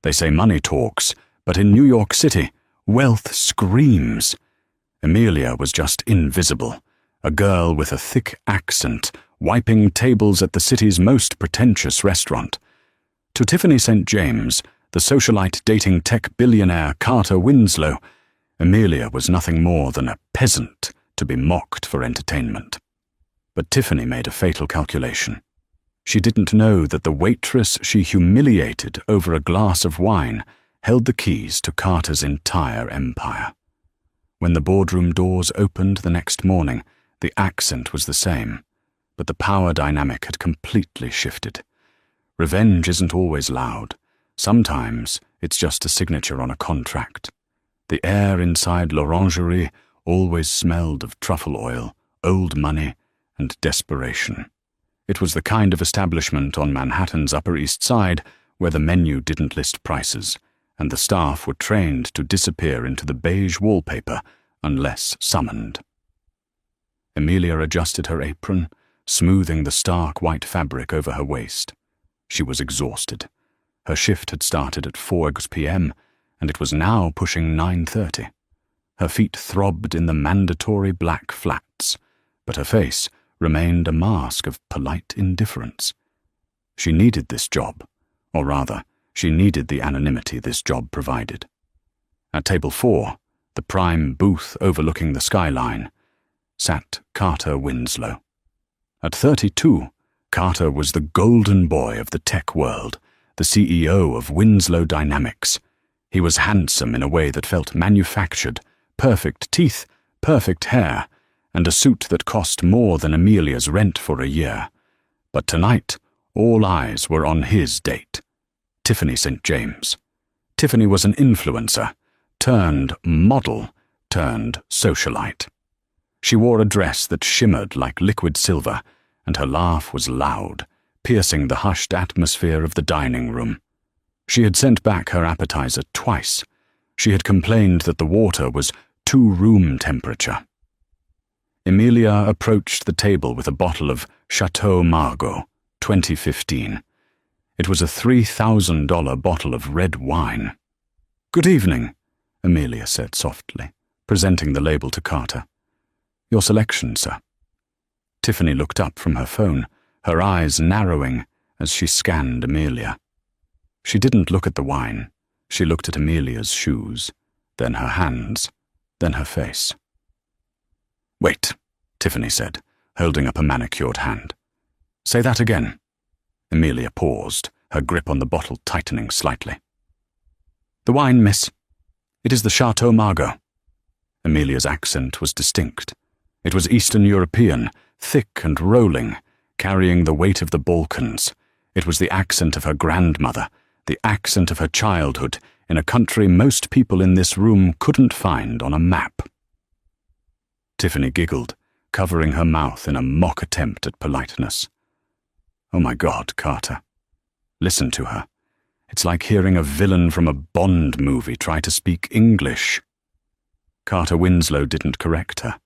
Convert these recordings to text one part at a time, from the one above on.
They say money talks, but in New York City, wealth screams. Emilia was just invisible, a girl with a thick accent, wiping tables at the city's most pretentious restaurant. To Tiffany St. James, the socialite dating tech billionaire Carter Winslow, Emilia was nothing more than a peasant to be mocked for entertainment. But Tiffany made a fatal calculation. She didn't know that the waitress she humiliated over a glass of wine held the keys to Carter's entire empire. When the boardroom doors opened the next morning, the accent was the same, but the power dynamic had completely shifted. Revenge isn't always loud. Sometimes it's just a signature on a contract. The air inside l'Orangerie always smelled of truffle oil, old money, and desperation. It was the kind of establishment on Manhattan's Upper East Side where the menu didn't list prices, and the staff were trained to disappear into the beige wallpaper unless summoned. Emilia adjusted her apron, smoothing the stark white fabric over her waist. She was exhausted. Her shift had started at 4 p.m., and it was now pushing 9:30. Her feet throbbed in the mandatory black flats, but her face remained a mask of polite indifference. She needed this job, or rather, she needed the anonymity this job provided. At table 4, the prime booth overlooking the skyline, sat Carter Winslow. At 32, Carter was the golden boy of the tech world, the CEO of Winslow Dynamics. He was handsome in a way that felt manufactured, perfect teeth, perfect hair, and a suit that cost more than Emilia's rent for a year. But tonight, all eyes were on his date, Tiffany St. James. Tiffany was an influencer, turned model, turned socialite. She wore a dress that shimmered like liquid silver, and her laugh was loud, piercing the hushed atmosphere of the dining room. She had sent back her appetizer twice. She had complained that the water was too room temperature. Emilia approached the table with a bottle of Chateau Margaux, 2015. It was a $3,000 bottle of red wine. "Good evening," Emilia said softly, presenting the label to Carter. "Your selection, sir." Tiffany looked up from her phone, her eyes narrowing as she scanned Emilia. She didn't look at the wine. She looked at Emilia's shoes, then her hands, then her face. "Wait," Tiffany said, holding up a manicured hand. "Say that again." Emilia paused, her grip on the bottle tightening slightly. "The wine, miss. It is the Chateau Margaux." Emilia's accent was distinct. It was Eastern European, thick and rolling, carrying the weight of the Balkans. It was the accent of her grandmother, the accent of her childhood, in a country most people in this room couldn't find on a map. Tiffany giggled, covering her mouth in a mock attempt at politeness. "Oh my God, Carter. Listen to her. It's like hearing a villain from a Bond movie try to speak English." Carter Winslow didn't correct her.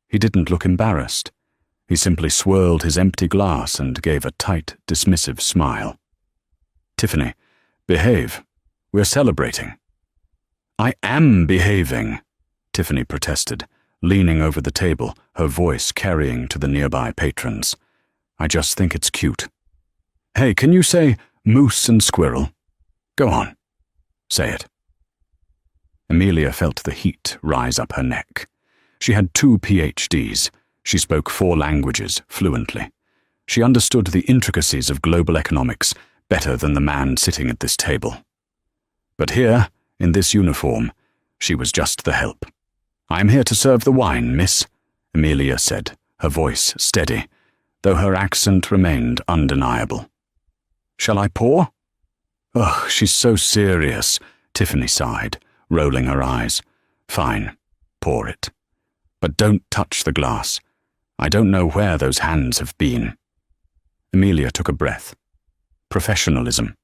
He didn't look embarrassed. He simply swirled his empty glass and gave a tight, dismissive smile. "Tiffany, behave. We're celebrating." "I am behaving," Tiffany protested, leaning over the table, her voice carrying to the nearby patrons. "I just think it's cute. Hey, can you say moose and squirrel? Go on. Say it." Emilia felt the heat rise up her neck. She had 2 PhDs. She spoke 4 languages fluently. She understood the intricacies of global economics better than the man sitting at this table. But here, in this uniform, she was just the help. "I'm here to serve the wine, miss," Emilia said, her voice steady, though her accent remained undeniable. "Shall I pour?" "Ugh, she's so serious," Tiffany sighed, rolling her eyes. "Fine, pour it. But don't touch the glass. I don't know where those hands have been." Emilia took a breath. Professionalism.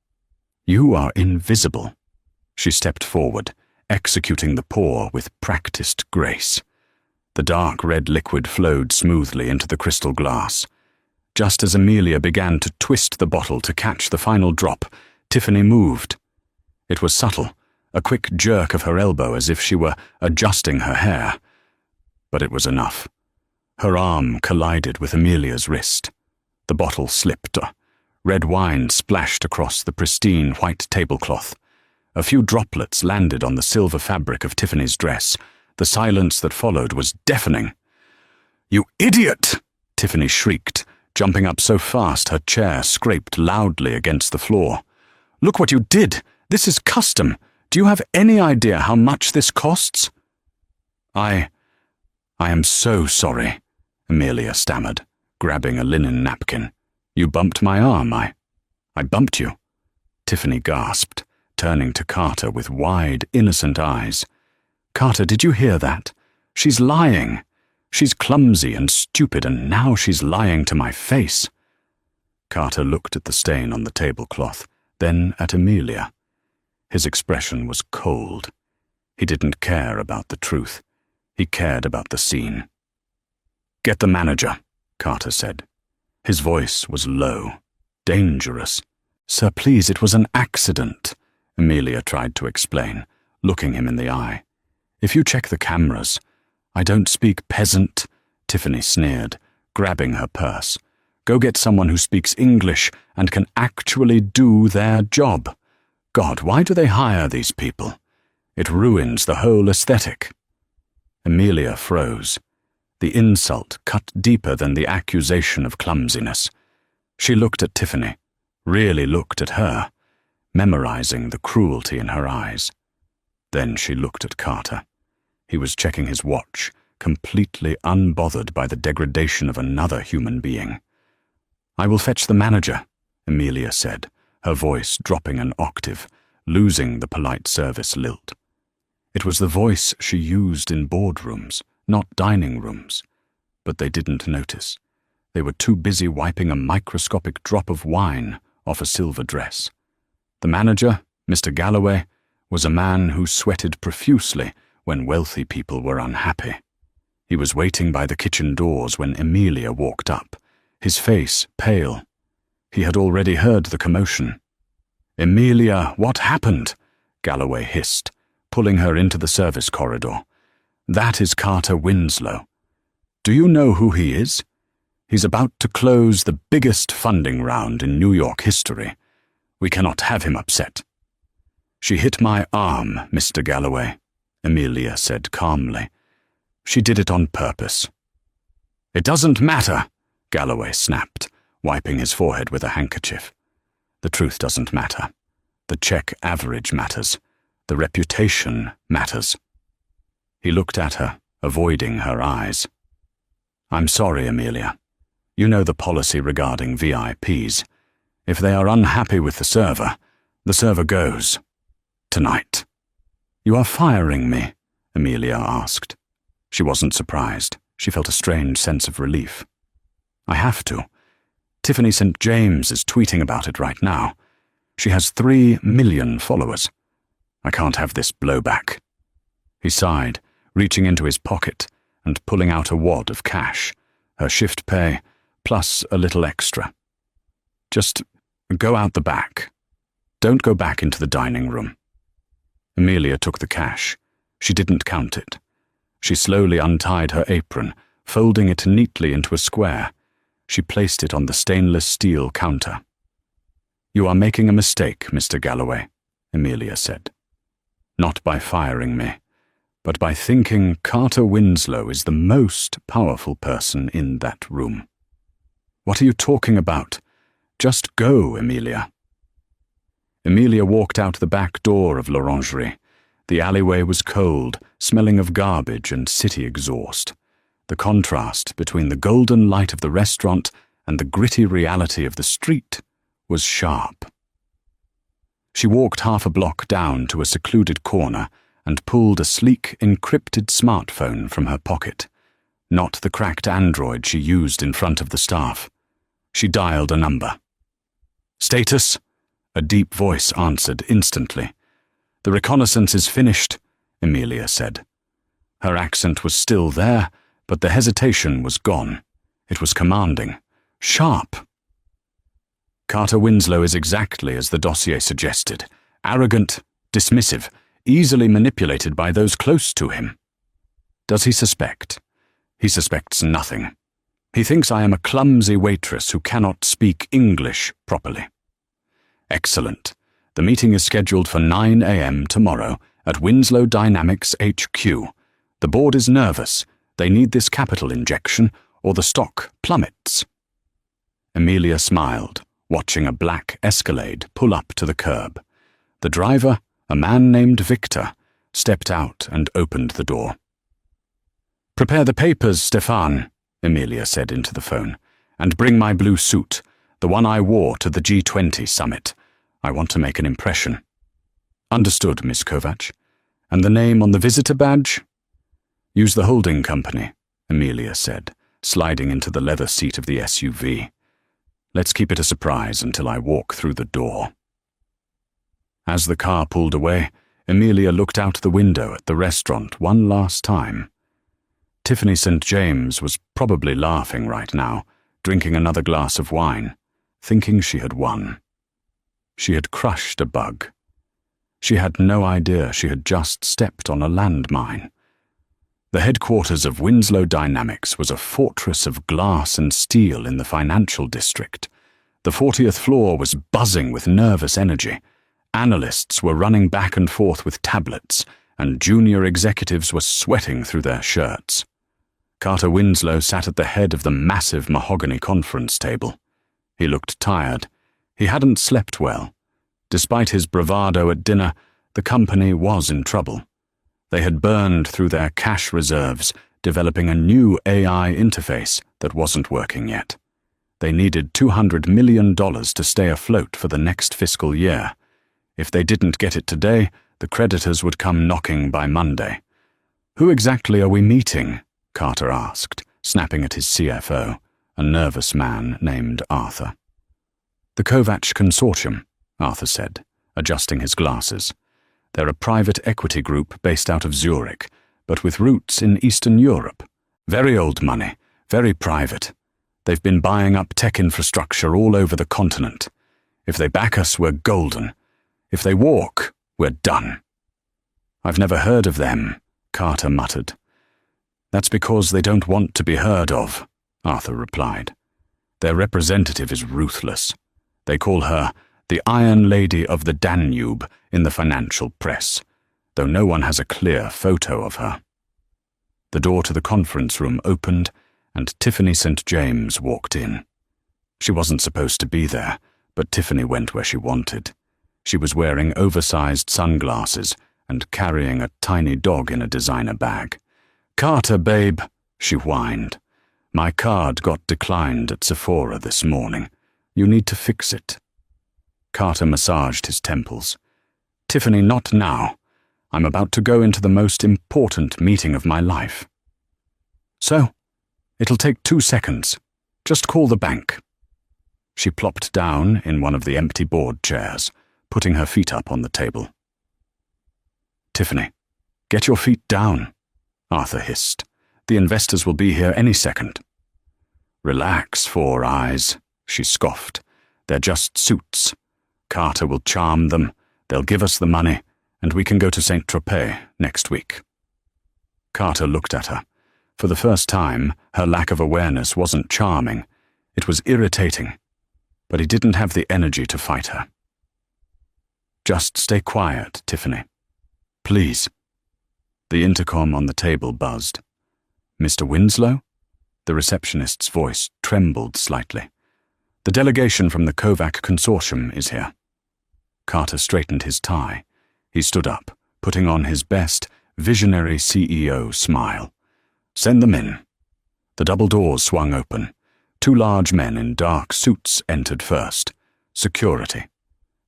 "You are invisible." She stepped forward, executing the pour with practiced grace. The dark red liquid flowed smoothly into the crystal glass. Just as Emilia began to twist the bottle to catch the final drop, Tiffany moved. It was subtle, a quick jerk of her elbow as if she were adjusting her hair. But it was enough. Her arm collided with Amelia's wrist. The bottle slipped. Red wine splashed across the pristine white tablecloth. A few droplets landed on the silver fabric of Tiffany's dress. The silence that followed was deafening. "You idiot!" Tiffany shrieked, jumping up so fast her chair scraped loudly against the floor. "Look what you did! This is custom! Do you have any idea how much this costs?" I am so sorry," Amelia stammered, grabbing a linen napkin. "You bumped my arm, I bumped you." Tiffany gasped, turning to Carter with wide, innocent eyes. "Carter, did you hear that? She's lying. She's clumsy and stupid, and now she's lying to my face." Carter looked at the stain on the tablecloth, then at Amelia. His expression was cold. He didn't care about the truth. He cared about the scene. "Get the manager," Carter said. His voice was low, dangerous. "Sir, please, it was an accident," Amelia tried to explain, looking him in the eye. "If you check the cameras—" "I don't speak peasant," Tiffany sneered, grabbing her purse. "Go get someone who speaks English and can actually do their job. God, why do they hire these people? It ruins the whole aesthetic." Amelia froze. The insult cut deeper than the accusation of clumsiness. She looked at Tiffany, really looked at her, memorizing the cruelty in her eyes. Then she looked at Carter. He was checking his watch, completely unbothered by the degradation of another human being. "I will fetch the manager," Amelia said, her voice dropping an octave, losing the polite service lilt. It was the voice she used in boardrooms, not dining rooms. But they didn't notice. They were too busy wiping a microscopic drop of wine off a silver dress. The manager, Mr. Galloway, was a man who sweated profusely when wealthy people were unhappy. He was waiting by the kitchen doors when Amelia walked up, his face pale. He had already heard the commotion. "Amelia, what happened?" Galloway hissed, pulling her into the service corridor. "That is Carter Winslow. Do you know who he is? He's about to close the biggest funding round in New York history. We cannot have him upset." "She hit my arm, Mr. Galloway," Amelia said calmly. "She did it on purpose." "It doesn't matter," Galloway snapped, wiping his forehead with a handkerchief. "The truth doesn't matter. The check average matters. The reputation matters." He looked at her, avoiding her eyes. "I'm sorry, Amelia. You know the policy regarding VIPs. If they are unhappy with the server goes. Tonight." "You are firing me?" Amelia asked. She wasn't surprised. She felt a strange sense of relief. "I have to. Tiffany St. James is tweeting about it right now. She has 3 million followers. I can't have this blowback." He sighed, reaching into his pocket and pulling out a wad of cash, her shift pay, plus a little extra. "Just go out the back. Don't go back into the dining room." Amelia took the cash. She didn't count it. She slowly untied her apron, folding it neatly into a square. She placed it on the stainless steel counter. "You are making a mistake, Mr. Galloway," Amelia said. "Not by firing me, but by thinking Carter Winslow is the most powerful person in that room." "What are you talking about? Just go, Amelia." Amelia walked out the back door of l'Orangerie. The alleyway was cold, smelling of garbage and city exhaust. The contrast between the golden light of the restaurant and the gritty reality of the street was sharp. She walked half a block down to a secluded corner and pulled a sleek, encrypted smartphone from her pocket, not the cracked Android she used in front of the staff. She dialed a number. "Status?" A deep voice answered instantly. "The reconnaissance is finished," Amelia said. Her accent was still there, but the hesitation was gone. It was commanding, sharp. "Carter Winslow is exactly as the dossier suggested. Arrogant, dismissive, easily manipulated by those close to him. Does he suspect? He suspects nothing. He thinks I am a clumsy waitress who cannot speak English properly. Excellent. The meeting is scheduled for 9 a.m. tomorrow at Winslow Dynamics HQ. The board is nervous. They need this capital injection, or the stock plummets. Amelia smiled, watching a black Escalade pull up to the curb. The driver, a man named Victor, stepped out and opened the door. "Prepare the papers, Stefan," Amelia said into the phone, "and bring my blue suit, the one I wore to the G20 summit. I want to make an impression." "Understood, Miss Kovac. And the name on the visitor badge?" "Use the holding company," Amelia said, sliding into the leather seat of the SUV. "Let's keep it a surprise until I walk through the door." As the car pulled away, Amelia looked out the window at the restaurant one last time. Tiffany St. James was probably laughing right now, drinking another glass of wine, thinking she had won. She had crushed a bug. She had no idea she had just stepped on a landmine. The headquarters of Winslow Dynamics was a fortress of glass and steel in the financial district. The 40th floor was buzzing with nervous energy. Analysts were running back and forth with tablets, and junior executives were sweating through their shirts. Carter Winslow sat at the head of the massive mahogany conference table. He looked tired. He hadn't slept well. Despite his bravado at dinner, the company was in trouble. They had burned through their cash reserves, developing a new AI interface that wasn't working yet. They needed $200 million to stay afloat for the next fiscal year. If they didn't get it today, the creditors would come knocking by Monday. "Who exactly are we meeting?" Carter asked, snapping at his CFO, a nervous man named Arthur. "The Kovac Consortium," Arthur said, adjusting his glasses. "They're a private equity group based out of Zurich, but with roots in Eastern Europe. Very old money, very private. They've been buying up tech infrastructure all over the continent. If they back us, we're golden. If they walk, we're done." "I've never heard of them," Carter muttered. "That's because they don't want to be heard of," Arthur replied. "Their representative is ruthless. They call her the Iron Lady of the Danube in the financial press, though no one has a clear photo of her." The door to the conference room opened, and Tiffany St. James walked in. She wasn't supposed to be there, but Tiffany went where she wanted. She was wearing oversized sunglasses and carrying a tiny dog in a designer bag. "Carter, babe," she whined. "My card got declined at Sephora this morning. You need to fix it." Carter massaged his temples. "Tiffany, not now. I'm about to go into the most important meeting of my life." "So, it'll take 2 seconds. Just call the bank." She plopped down in one of the empty board chairs, putting her feet up on the table. "Tiffany, get your feet down," Arthur hissed. "The investors will be here any second." "Relax, Four Eyes," she scoffed. "They're just suits. Carter will charm them, they'll give us the money, and we can go to Saint-Tropez next week." Carter looked at her. For the first time, her lack of awareness wasn't charming. It was irritating. But he didn't have the energy to fight her. "Just stay quiet, Tiffany. Please." The intercom on the table buzzed. "Mr. Winslow?" The receptionist's voice trembled slightly. "The delegation from the Kovac Consortium is here." Carter straightened his tie. He stood up, putting on his best, visionary CEO smile. "Send them in." The double doors swung open. 2 large men in dark suits entered first. Security.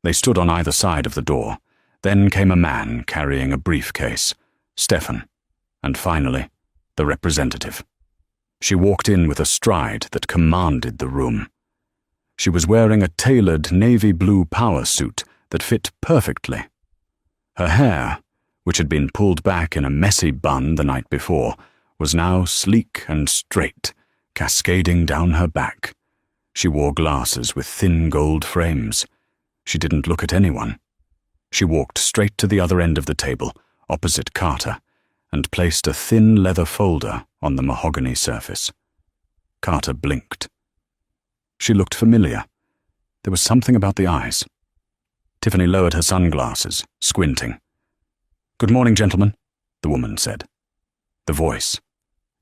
They stood on either side of the door. Then came a man carrying a briefcase, Stefan, and finally, the representative. She walked in with a stride that commanded the room. She was wearing a tailored navy blue power suit that fit perfectly. Her hair, which had been pulled back in a messy bun the night before, was now sleek and straight, cascading down her back. She wore glasses with thin gold frames. She didn't look at anyone. She walked straight to the other end of the table, opposite Carter, and placed a thin leather folder on the mahogany surface. Carter blinked. She looked familiar. There was something about the eyes. Tiffany lowered her sunglasses, squinting. "Good morning, gentlemen," the woman said. The voice.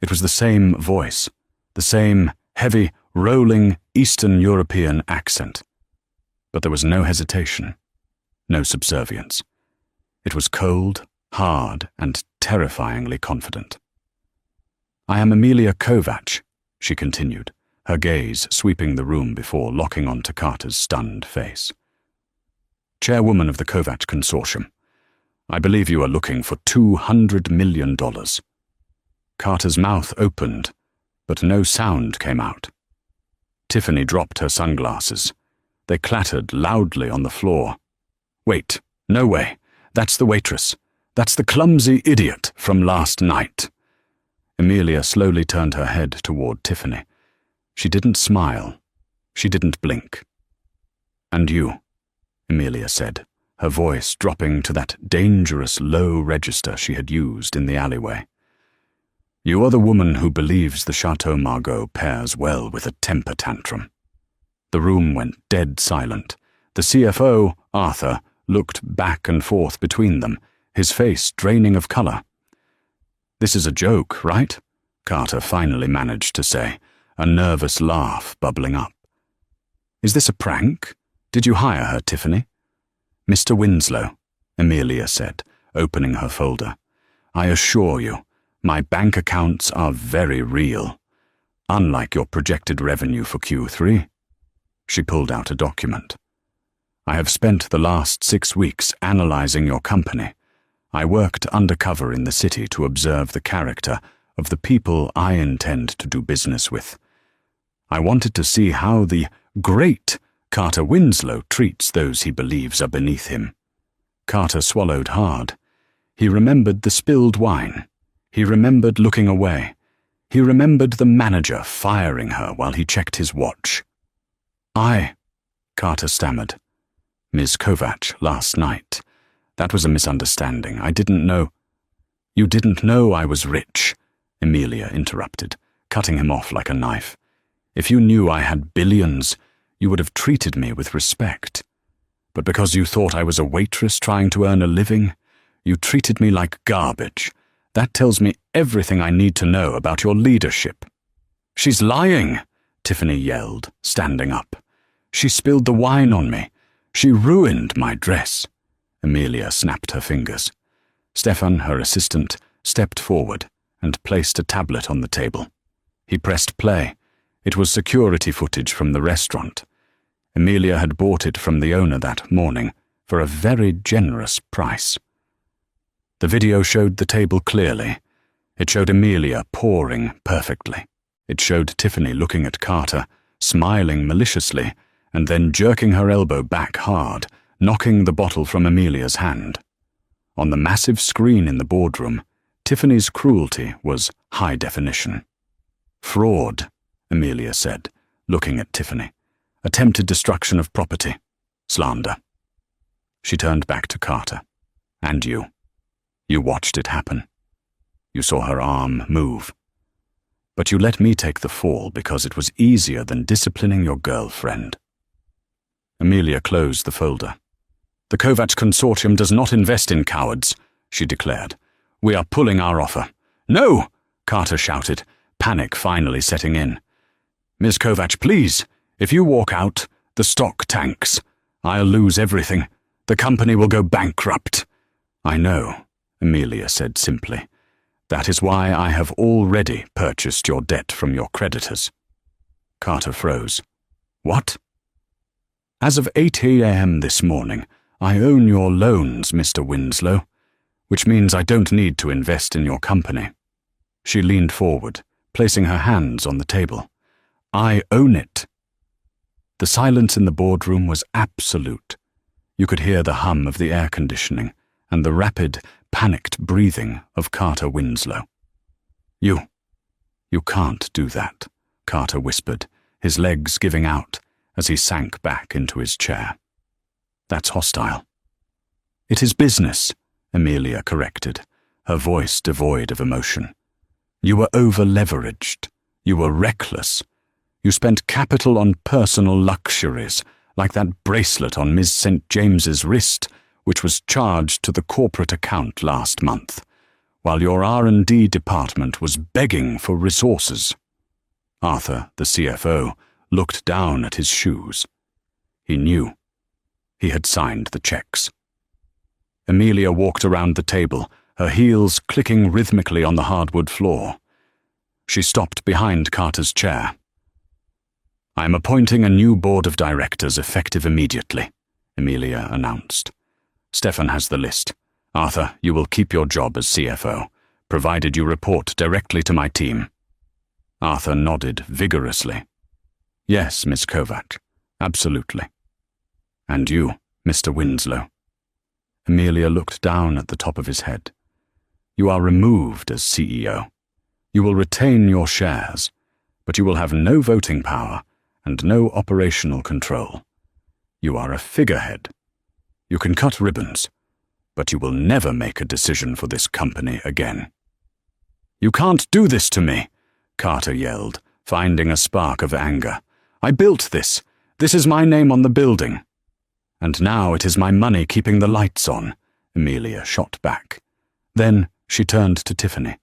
It was the same voice, the same heavy, rolling Eastern European accent. But there was no hesitation, no subservience. It was cold, hard, and terrifyingly confident. "I am Amelia Kovacs," she continued, her gaze sweeping the room before locking onto Carter's stunned face. "Chairwoman of the Kovacs Consortium. I believe you are looking for $200 million. Carter's mouth opened, but no sound came out. Tiffany dropped her sunglasses. They clattered loudly on the floor. "Wait, no way. That's the waitress. That's the clumsy idiot from last night." Amelia slowly turned her head toward Tiffany. She didn't smile. She didn't blink. "And you," Amelia said, her voice dropping to that dangerous low register she had used in the alleyway. "You are the woman who believes the Chateau Margaux pairs well with a temper tantrum." The room went dead silent. The CFO, Arthur, looked back and forth between them, his face draining of color. "This is a joke, right?" Carter finally managed to say, a nervous laugh bubbling up. "Is this a prank? Did you hire her, Tiffany?" "Mr. Winslow," Amelia said, opening her folder, "I assure you, my bank accounts are very real, unlike your projected revenue for Q3. She pulled out a document. "I have spent the last 6 weeks analyzing your company. I worked undercover in the city to observe the character of the people I intend to do business with. I wanted to see how the great Carter Winslow treats those he believes are beneath him." Carter swallowed hard. He remembered the spilled wine. He remembered looking away. He remembered the manager firing her while he checked his watch. Carter stammered. "Ms. Kovacs, last night. That was a misunderstanding. I didn't know." "You didn't know I was rich," Amelia interrupted, cutting him off like a knife. "If you knew I had billions, you would have treated me with respect. But because you thought I was a waitress trying to earn a living, you treated me like garbage. That tells me everything I need to know about your leadership." "She's lying," Tiffany yelled, standing up. "She spilled the wine on me. She ruined my dress." Amelia snapped her fingers. Stefan, her assistant, stepped forward and placed a tablet on the table. He pressed play. It was security footage from the restaurant. Amelia had bought it from the owner that morning for a very generous price. The video showed the table clearly. It showed Amelia pouring perfectly. It showed Tiffany looking at Carter, smiling maliciously, and then jerking her elbow back hard, knocking the bottle from Amelia's hand. On the massive screen in the boardroom, Tiffany's cruelty was high definition. "Fraud," Amelia said, looking at Tiffany. "Attempted destruction of property. Slander." She turned back to Carter. "And you. You watched it happen. You saw her arm move. But you let me take the fall because it was easier than disciplining your girlfriend." Amelia closed the folder. "The Kovacs Consortium does not invest in cowards," she declared. "We are pulling our offer." "No!" Carter shouted, panic finally setting in. "Ms. Kovacs, please. If you walk out, the stock tanks. I'll lose everything. The company will go bankrupt." "I know," Amelia said simply. "That is why I have already purchased your debt from your creditors." Carter froze. "What?" "As of 8 a.m. this morning, I own your loans, Mr. Winslow, which means I don't need to invest in your company." She leaned forward, placing her hands on the table. "I own it." The silence in the boardroom was absolute. You could hear the hum of the air conditioning and the rapid, panicked breathing of Carter Winslow. You can't do that," Carter whispered, his legs giving out as he sank back into his chair. "That's hostile." It is business, Amelia corrected, her voice devoid of emotion. You were over-leveraged. You were reckless. You spent capital on personal luxuries, like that bracelet on Ms. St. James's wrist, which was charged to the corporate account last month, while your R&D department was begging for resources. Arthur, the CFO, looked down at his shoes. He knew. He had signed the checks. Amelia walked around the table, her heels clicking rhythmically on the hardwood floor. She stopped behind Carter's chair. I am appointing a new board of directors effective immediately, Amelia announced. Stefan has the list. Arthur, you will keep your job as CFO, provided you report directly to my team. Arthur nodded vigorously. Yes, Miss Kovac, absolutely. And you, Mr. Winslow. Amelia looked down at the top of his head. You are removed as CEO. You will retain your shares, but you will have no voting power and no operational control. You are a figurehead. You can cut ribbons, but you will never make a decision for this company again. You can't do this to me, Carter yelled, finding a spark of anger. I built this. This is my name on the building. And now it is my money keeping the lights on, Amelia shot back. Then she turned to Tiffany.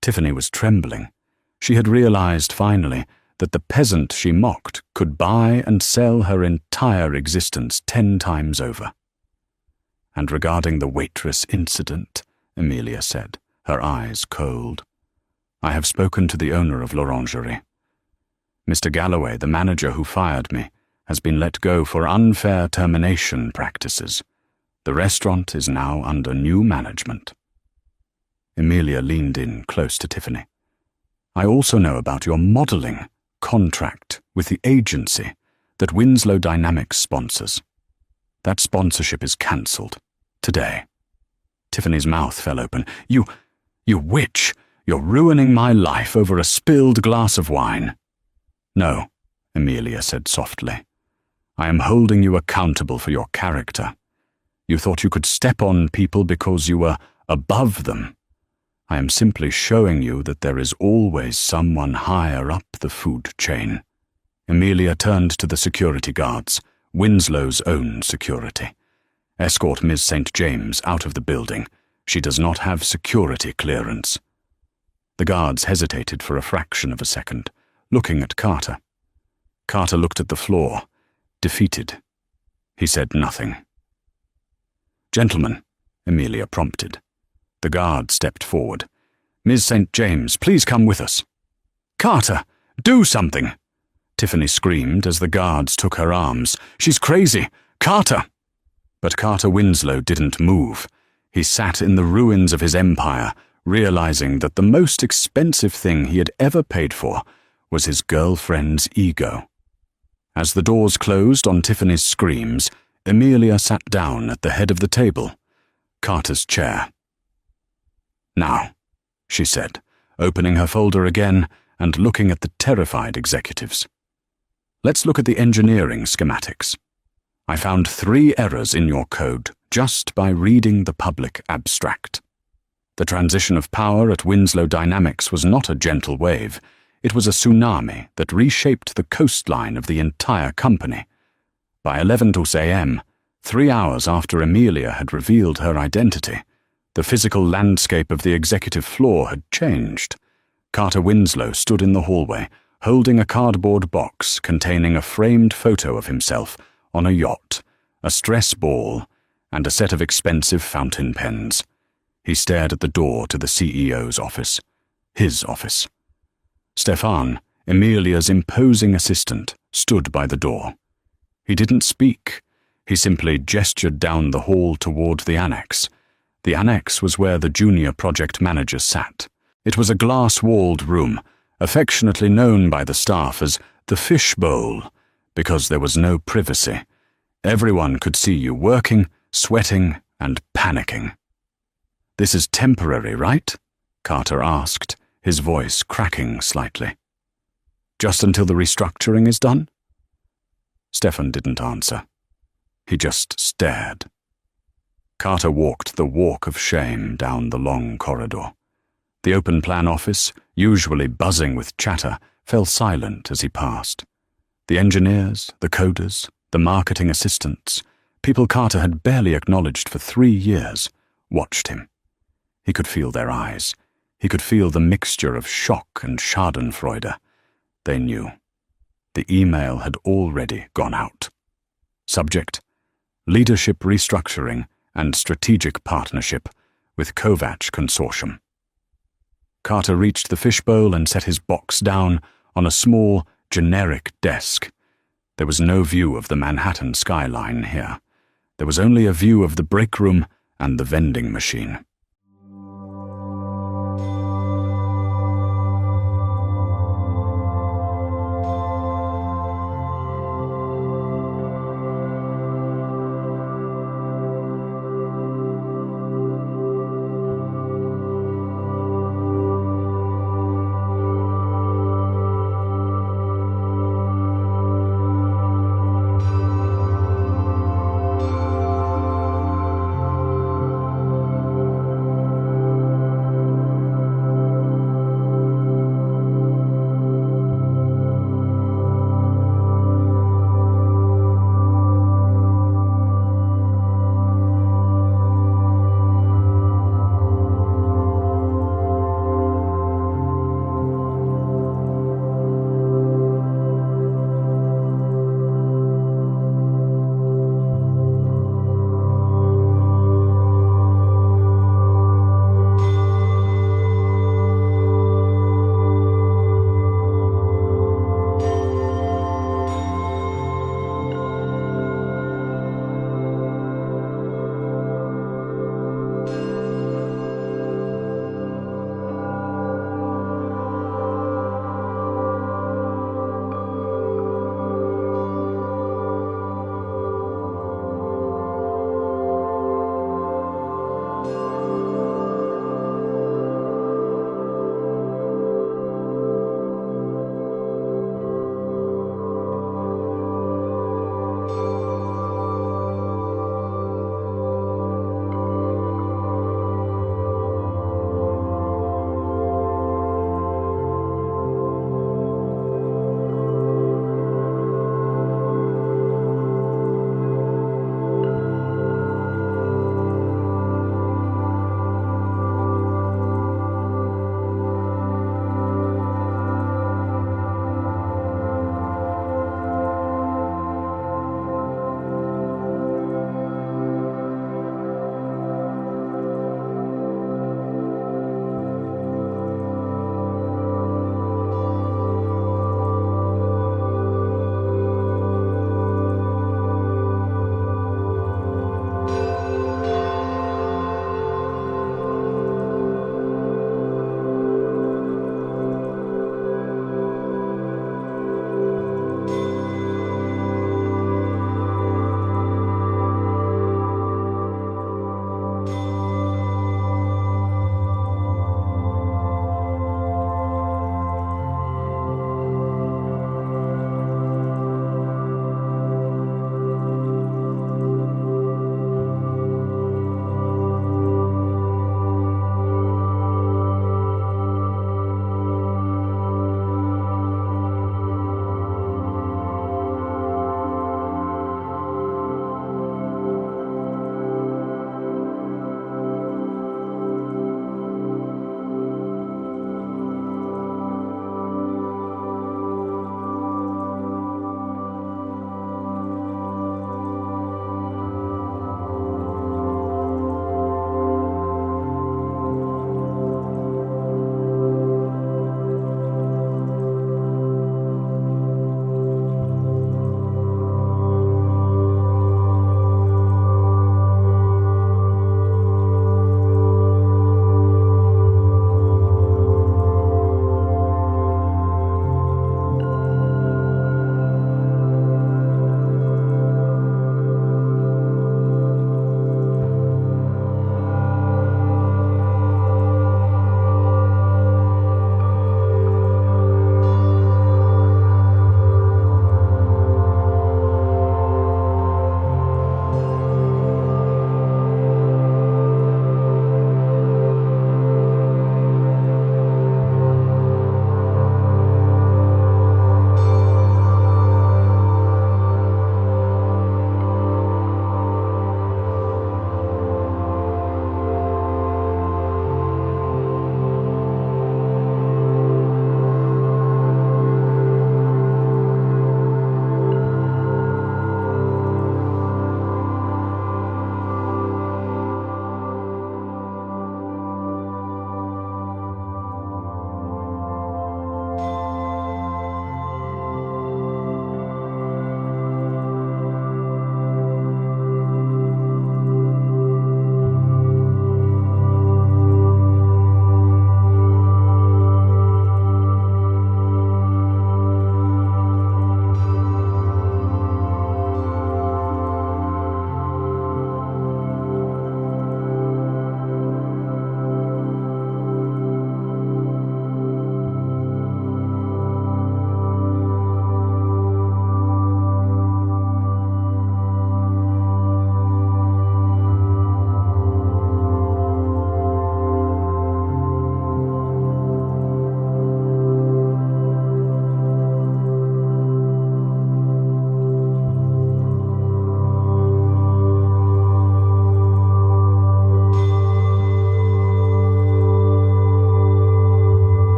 Tiffany was trembling. She had realized finally that the peasant she mocked could buy and sell her entire existence 10 times over. And regarding the Waitress incident, Amelia said, her eyes cold, I have spoken to the owner of l'Orangerie. Mr. Galloway, the manager who fired me, has been let go for unfair termination practices. The restaurant is now under new management. Amelia leaned in close to Tiffany. I also know about your modeling contract with the agency that Winslow Dynamics sponsors. That sponsorship is cancelled today. Tiffany's mouth fell open. You witch! You're ruining my life over a spilled glass of wine. No, Amelia said softly. I am holding you accountable for your character. You thought you could step on people because you were above them. I am simply showing you that there is always someone higher up the food chain. Amelia turned to the security guards, Winslow's own security. Escort Ms. St. James out of the building. She does not have security clearance. The guards hesitated for a fraction of a second, looking at Carter. Carter looked at the floor, defeated. He said nothing. Gentlemen, Amelia prompted. The guard stepped forward. Ms. St. James, please come with us. Carter, do something! Tiffany screamed as the guards took her arms. She's crazy! Carter! But Carter Winslow didn't move. He sat in the ruins of his empire, realizing that the most expensive thing he had ever paid for was his girlfriend's ego. As the doors closed on Tiffany's screams, Amelia sat down at the head of the table, Carter's chair. Now, she said, opening her folder again and looking at the terrified executives. Let's look at the engineering schematics. I found 3 errors in your code just by reading the public abstract. The transition of power at Winslow Dynamics was not a gentle wave. It was a tsunami that reshaped the coastline of the entire company. By 11 a.m., 3 hours after Amelia had revealed her identity, the physical landscape of the executive floor had changed. Carter Winslow stood in the hallway, holding a cardboard box containing a framed photo of himself on a yacht, a stress ball, and a set of expensive fountain pens. He stared at the door to the CEO's office. His office. Stefan, Amelia's imposing assistant, stood by the door. He didn't speak. He simply gestured down the hall toward the annex. The annex was where the junior project manager sat. It was a glass-walled room, affectionately known by the staff as the fish bowl, because there was no privacy. Everyone could see you working, sweating, and panicking. This is temporary, right? Carter asked, his voice cracking slightly. Just until the restructuring is done? Stefan didn't answer. He just stared. Carter walked the walk of shame down the long corridor. The open plan office, usually buzzing with chatter, fell silent as he passed. The engineers, the coders, the marketing assistants, people Carter had barely acknowledged for 3 years, watched him. He could feel their eyes. He could feel the mixture of shock and schadenfreude. They knew. The email had already gone out. Subject: Leadership Restructuring and Strategic Partnership with Kovac Consortium. Carter reached the fishbowl and set his box down on a small, generic desk. There was no view of the Manhattan skyline here. There was only a view of the break room and the vending machine.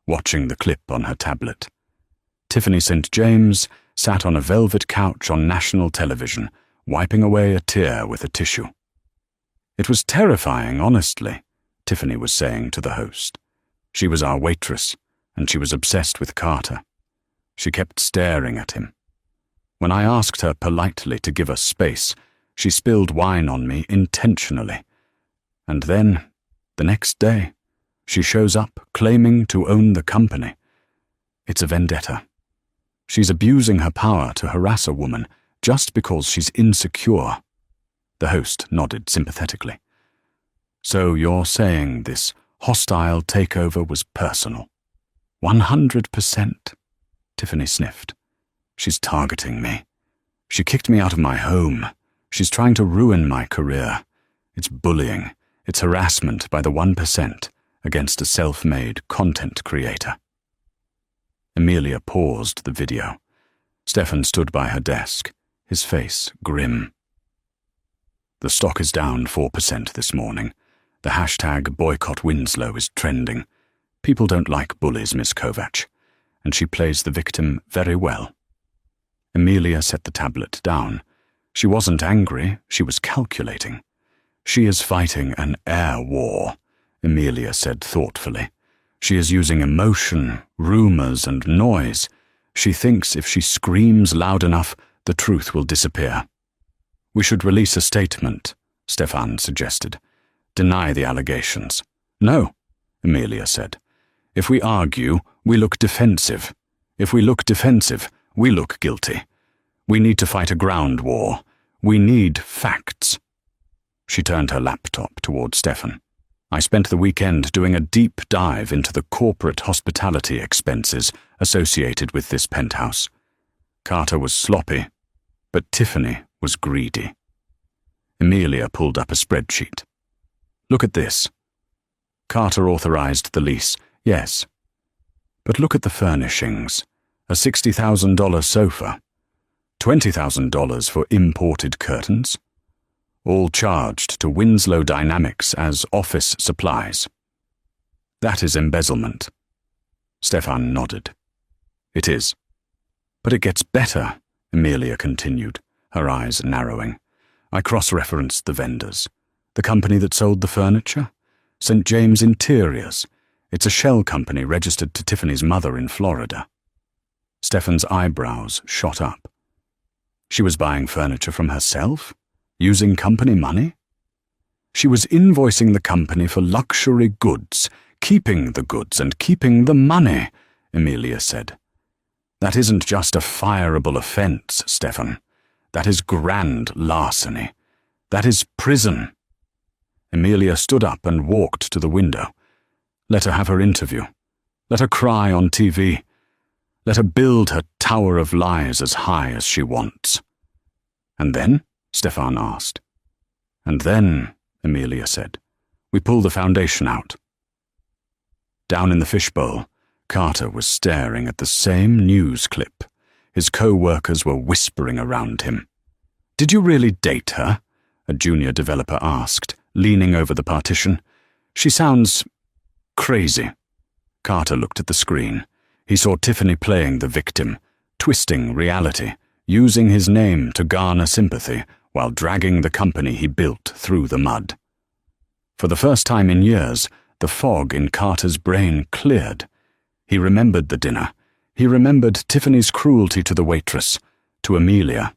watching the clip on her tablet. Tiffany St. James sat on a velvet couch on national television, wiping away a tear with a tissue. "It was terrifying, honestly," Tiffany was saying to the host. She was our waitress, and she was obsessed with Carter. She kept staring at him. When I asked her politely to give us space, she spilled wine on me intentionally. And then, the next day, she shows up claiming to own the company. It's a vendetta. She's abusing her power to harass a woman just because she's insecure. The host nodded sympathetically. "So you're saying this hostile takeover was personal?" 100%, Tiffany sniffed. "She's targeting me. She kicked me out of my home. She's trying to ruin my career. It's bullying. It's harassment by the 1% against a self-made content creator." Amelia paused the video. Stefan stood by her desk, his face grim. "The stock is down 4% this morning. The hashtag boycott Winslow is trending. People don't like bullies, Miss Kovacs, and she plays the victim very well." Amelia set the tablet down. She wasn't angry, she was calculating. "She is fighting an air war," Amelia said thoughtfully. "She is using emotion, rumors, and noise. She thinks if she screams loud enough, the truth will disappear." "We should release a statement," Stefan suggested. "Deny the allegations." "No," Amelia said. "If we argue, we look defensive. If we look defensive, we look guilty. We need to fight a ground war. We need facts." She turned her laptop toward Stefan. "I spent the weekend doing a deep dive into the corporate hospitality expenses associated with this penthouse. Carter was sloppy, but Tiffany was greedy." Amelia pulled up a spreadsheet. "Look at this. Carter authorized the lease, yes. But look at the furnishings. A $60,000 sofa. $20,000 for imported curtains. All charged to Winslow Dynamics as office supplies. That is embezzlement." Stefan nodded. "It is. But it gets better," Amelia continued, her eyes narrowing. "I cross-referenced the vendors. The company that sold the furniture? St. James Interiors. It's a shell company registered to Tiffany's mother in Florida." Stefan's eyebrows shot up. She was buying furniture from herself? Using company money? She was invoicing the company for luxury goods, keeping the goods and keeping the money, Amelia said. "That isn't just a fireable offense, Stefan. That is grand larceny. That is prison." Amelia stood up and walked to the window. Let her have her interview. Let her cry on TV. Let her build her tower of lies as high as she wants. "And then?" Stefan asked. "And then," Amelia said, "we pull the foundation out." Down in the fishbowl, Carter was staring at the same news clip. His co-workers were whispering around him. "Did you really date her?" a junior developer asked, leaning over the partition. "She sounds crazy." Carter looked at the screen. He saw Tiffany playing the victim, twisting reality, using his name to garner sympathy while dragging the company he built through the mud. For the first time in years, the fog in Carter's brain cleared. He remembered the dinner. He remembered Tiffany's cruelty to the waitress, to Amelia.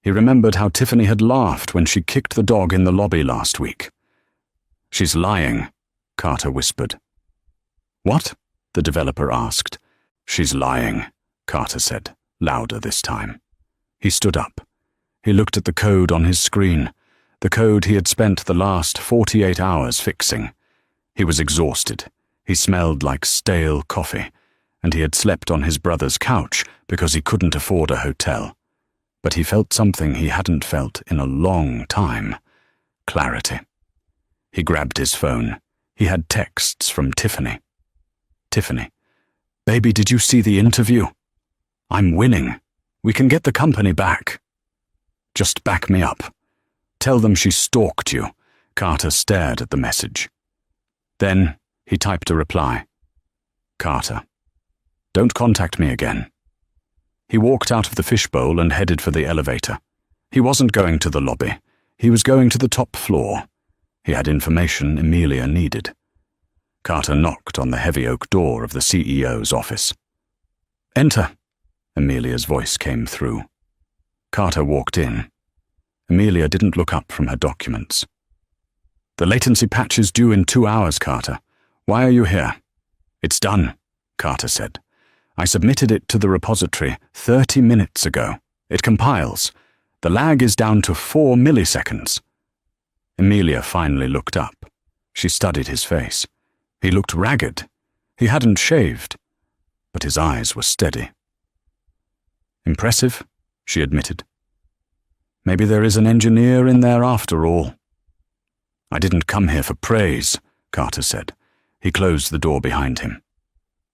He remembered how Tiffany had laughed when she kicked the dog in the lobby last week. "She's lying," Carter whispered. "What?" the developer asked. "She's lying," Carter said, louder this time. He stood up. He looked at the code on his screen, the code he had spent the last 48 hours fixing. He was exhausted. He smelled like stale coffee, and he had slept on his brother's couch because he couldn't afford a hotel. But he felt something he hadn't felt in a long time. Clarity. He grabbed his phone. He had texts from Tiffany. "Tiffany, baby, did you see the interview? I'm winning. We can get the company back. Just back me up. Tell them she stalked you." Carter stared at the message. Then he typed a reply. Carter. Don't contact me again. He walked out of the fishbowl and headed for the elevator. He wasn't going to the lobby. He was going to the top floor. He had information Amelia needed. Carter knocked on the heavy oak door of the CEO's office. Enter, Amelia's voice came through. Carter walked in. Amelia didn't look up from her documents. The latency patch is due in 2 hours, Carter. Why are you here? It's done, Carter said. I submitted it to the repository 30 minutes ago. It compiles. The lag is down to 4 milliseconds. Amelia finally looked up. She studied his face. He looked ragged. He hadn't shaved, but his eyes were steady. Impressive, she admitted. Maybe there is an engineer in there after all. I didn't come here for praise, Carter said. He closed the door behind him.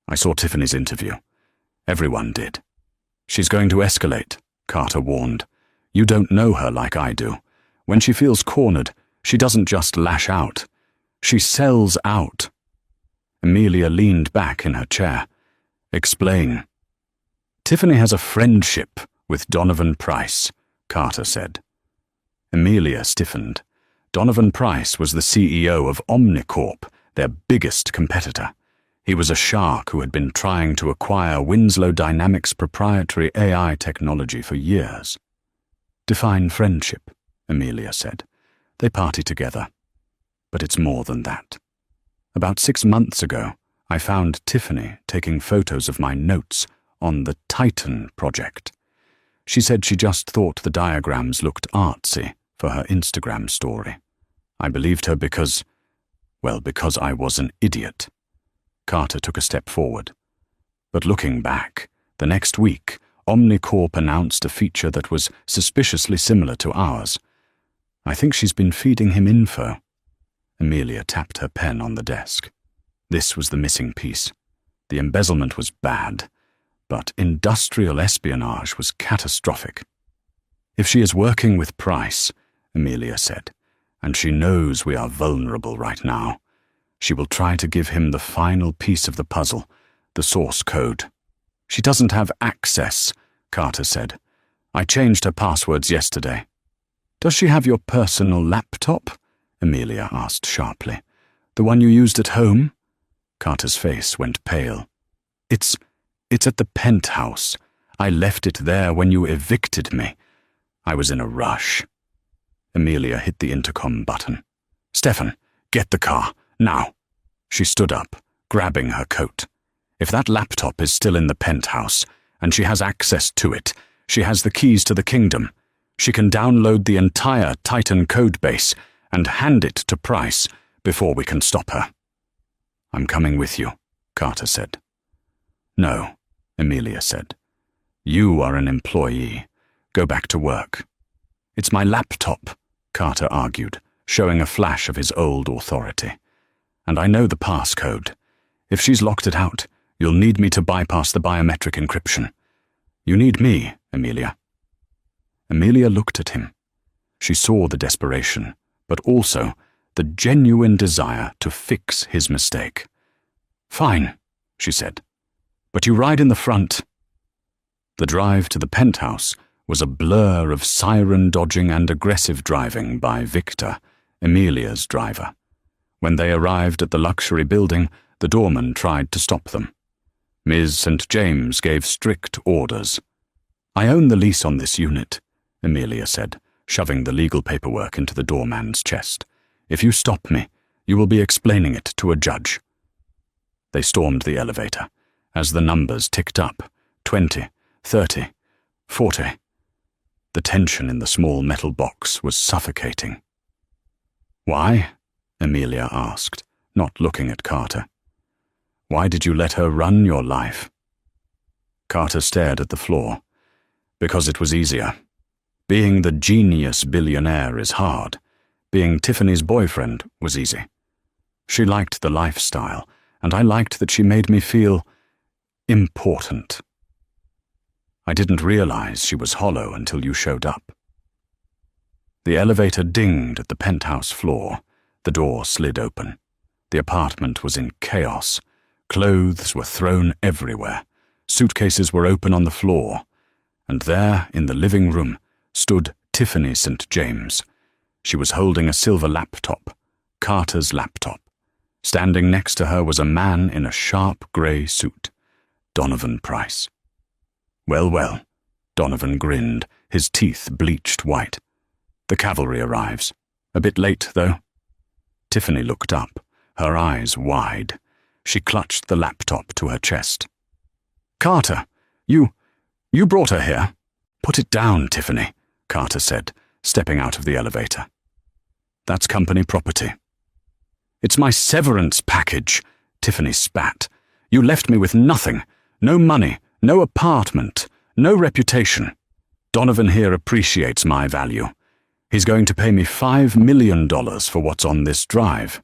I saw Tiffany's interview. Everyone did. She's going to escalate, Carter warned. You don't know her like I do. When she feels cornered, she doesn't just lash out. She sells out. Amelia leaned back in her chair. Explain. Tiffany has a friendship with Donovan Price, Carter said. Amelia stiffened. Donovan Price was the CEO of Omnicorp, their biggest competitor. He was a shark who had been trying to acquire Winslow Dynamics' proprietary AI technology for years. Define friendship, Amelia said. They party together. But it's more than that. About 6 months ago, I found Tiffany taking photos of my notes on the Titan project. She said she just thought the diagrams looked artsy for her Instagram story. I believed her because I was an idiot. Carter took a step forward. But looking back, the next week, Omnicorp announced a feature that was suspiciously similar to ours. I think she's been feeding him info. Amelia tapped her pen on the desk. This was the missing piece. The embezzlement was bad, but industrial espionage was catastrophic. If she is working with Price, Amelia said, and she knows we are vulnerable right now, she will try to give him the final piece of the puzzle, the source code. She doesn't have access, Carter said. I changed her passwords yesterday. Does she have your personal laptop? Amelia asked sharply. The one you used at home? Carter's face went pale. It's at the penthouse. I left it there when you evicted me. I was in a rush. Amelia hit the intercom button. Stefan, get the car, now. She stood up, grabbing her coat. If that laptop is still in the penthouse, and she has access to it, she has the keys to the kingdom. She can download the entire Titan codebase and hand it to Price before we can stop her. I'm coming with you, Carter said. No, Amelia said. You are an employee. Go back to work. It's my laptop, Carter argued, showing a flash of his old authority. And I know the passcode. If she's locked it out, you'll need me to bypass the biometric encryption. You need me, Amelia. Amelia looked at him. She saw the desperation, but also the genuine desire to fix his mistake. Fine, she said, but you ride in the front. The drive to the penthouse was a blur of siren-dodging and aggressive driving by Victor, Amelia's driver. When they arrived at the luxury building, the doorman tried to stop them. Ms. St. James gave strict orders. I own the lease on this unit, Amelia said, shoving the legal paperwork into the doorman's chest. If you stop me, you will be explaining it to a judge. They stormed the elevator, as the numbers ticked up, 20, 30, 40. The tension in the small metal box was suffocating. Why? Amelia asked, not looking at Carter. Why did you let her run your life? Carter stared at the floor. Because it was easier. Being the genius billionaire is hard. Being Tiffany's boyfriend was easy. She liked the lifestyle, and I liked that she made me feel important. I didn't realize she was hollow until you showed up. The elevator dinged at the penthouse floor. The door slid open. The apartment was in chaos. Clothes were thrown everywhere. Suitcases were open on the floor. And there, in the living room, stood Tiffany St. James. She was holding a silver laptop, Carter's laptop. Standing next to her was a man in a sharp grey suit, Donovan Price. Well, well, Donovan grinned, his teeth bleached white. The cavalry arrives. A bit late, though. Tiffany looked up, her eyes wide. She clutched the laptop to her chest. Carter, you brought her here. Put it down, Tiffany, Carter said, stepping out of the elevator. That's company property. It's my severance package, Tiffany spat. You left me with nothing. No money, no apartment, no reputation. Donovan here appreciates my value. He's going to pay me $5 million for what's on this drive.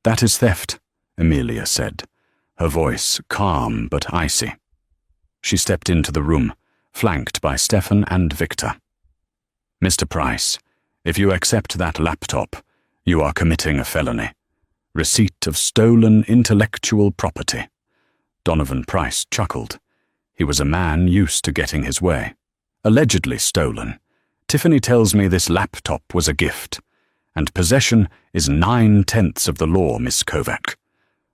That is theft, Amelia said, her voice calm but icy. She stepped into the room, flanked by Stefan and Victor. Mr. Price, if you accept that laptop, you are committing a felony. Receipt of stolen intellectual property. Donovan Price chuckled. He was a man used to getting his way. Allegedly stolen. Tiffany tells me this laptop was a gift, and possession is 9/10 of the law, Miss Kovac.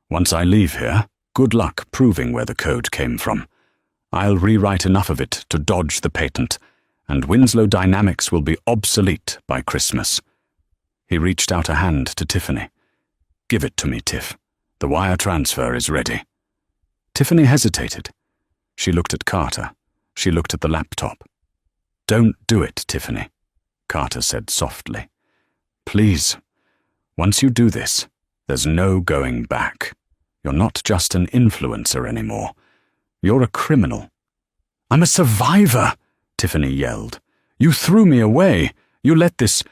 Once I leave here, good luck proving where the code came from. I'll rewrite enough of it to dodge the patent, and Winslow Dynamics will be obsolete by Christmas. He reached out a hand to Tiffany. Give it to me, Tiff. The wire transfer is ready. Tiffany hesitated. She looked at Carter. She looked at the laptop. Don't do it, Tiffany, Carter said softly. Please. Once you do this, there's no going back. You're not just an influencer anymore. You're a criminal. I'm a survivor, Tiffany yelled. You threw me away. You let this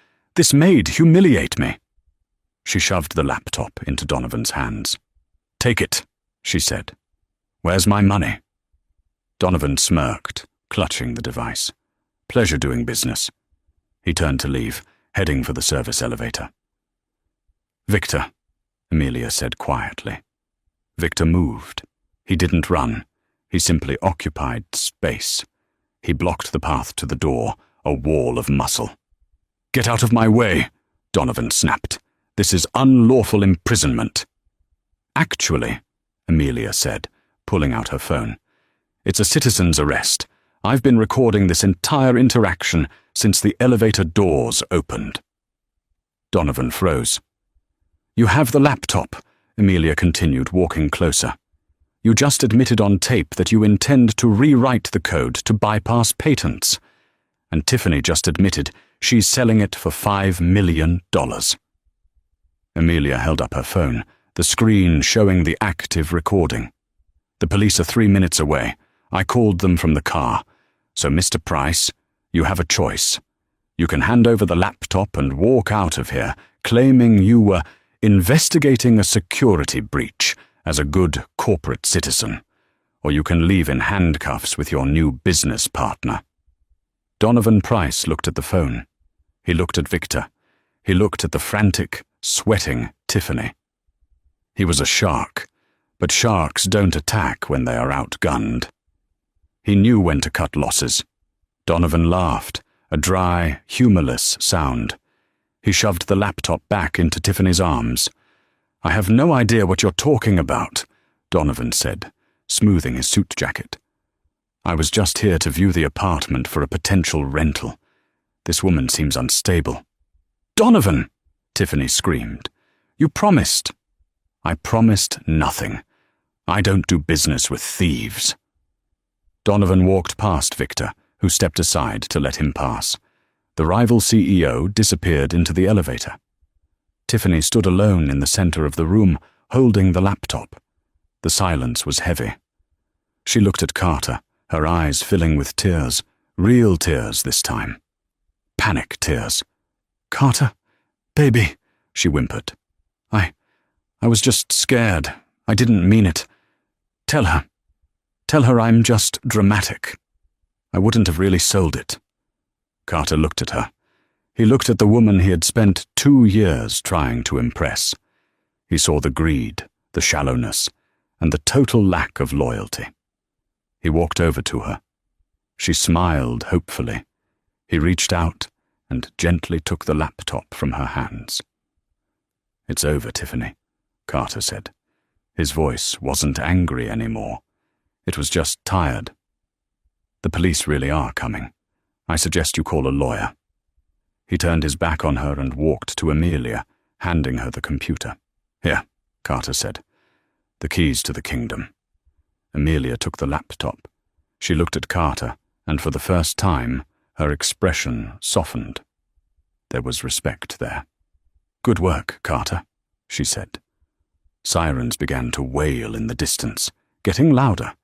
maid humiliate me. She shoved the laptop into Donovan's hands. Take it, she said. Where's my money? Donovan smirked, clutching the device. Pleasure doing business. He turned to leave, heading for the service elevator. Victor, Amelia said quietly. Victor moved. He didn't run. He simply occupied space. He blocked the path to the door, a wall of muscle. Get out of my way, Donovan snapped. This is unlawful imprisonment. Actually, Amelia said, pulling out her phone, it's a citizen's arrest. I've been recording this entire interaction since the elevator doors opened. Donovan froze. You have the laptop, Amelia continued, walking closer. You just admitted on tape that you intend to rewrite the code to bypass patents. And Tiffany just admitted she's selling it for $5 million. Amelia held up her phone, the screen showing the active recording. The police are 3 minutes away. I called them from the car. So, Mr. Price, you have a choice. You can hand over the laptop and walk out of here, claiming you were investigating a security breach as a good corporate citizen, or you can leave in handcuffs with your new business partner. Donovan Price looked at the phone. He looked at Victor. He looked at the frantic, sweating Tiffany. He was a shark, but sharks don't attack when they are outgunned. He knew when to cut losses. Donovan laughed, a dry, humorless sound. He shoved the laptop back into Tiffany's arms. I have no idea what you're talking about, Donovan said, smoothing his suit jacket. I was just here to view the apartment for a potential rental. This woman seems unstable. Donovan! Tiffany screamed. You promised. I promised nothing. I don't do business with thieves. Donovan walked past Victor, who stepped aside to let him pass. The rival CEO disappeared into the elevator. Tiffany stood alone in the center of the room, holding the laptop. The silence was heavy. She looked at Carter, her eyes filling with tears, real tears this time. Panic tears. Carter, baby, she whimpered. I was just scared. I didn't mean it. Tell her I'm just dramatic. I wouldn't have really sold it. Carter looked at her. He looked at the woman he had spent 2 years trying to impress. He saw the greed, the shallowness, and the total lack of loyalty. He walked over to her. She smiled hopefully. He reached out and gently took the laptop from her hands. "It's over, Tiffany," Carter said. His voice wasn't angry anymore. It was just tired. "The police really are coming. I suggest you call a lawyer." He turned his back on her and walked to Amelia, handing her the computer. "Here," Carter said. "The keys to the kingdom." Amelia took the laptop. She looked at Carter, and for the first time, her expression softened. There was respect there. "Good work, Carter," she said. Sirens began to wail in the distance, getting louder.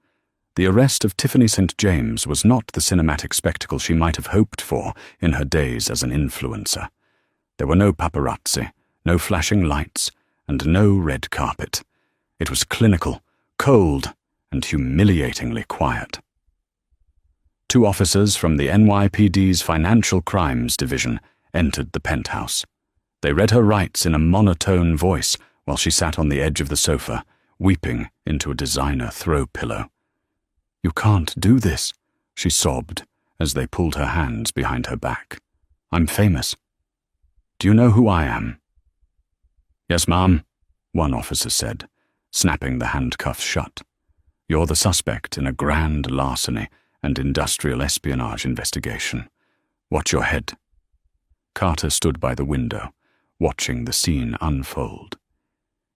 The arrest of Tiffany St. James was not the cinematic spectacle she might have hoped for in her days as an influencer. There were no paparazzi, no flashing lights, and no red carpet. It was clinical, cold, and humiliatingly quiet. Two officers from the NYPD's Financial Crimes Division entered the penthouse. They read her rights in a monotone voice while she sat on the edge of the sofa, weeping into a designer throw pillow. "You can't do this," she sobbed as they pulled her hands behind her back. "I'm famous. Do you know who I am?" "Yes, ma'am," one officer said, snapping the handcuffs shut. "You're the suspect in a grand larceny and industrial espionage investigation. Watch your head." Carter stood by the window, watching the scene unfold.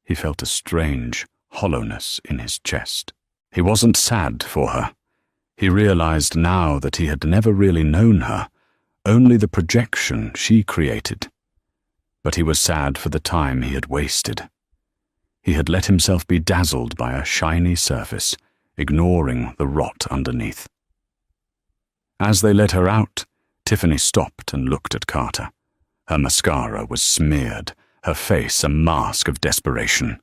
He felt a strange hollowness in his chest. He wasn't sad for her. He realized now that he had never really known her, only the projection she created. But he was sad for the time he had wasted. He had let himself be dazzled by a shiny surface, ignoring the rot underneath. As they let her out, Tiffany stopped and looked at Carter. Her mascara was smeared, her face a mask of desperation.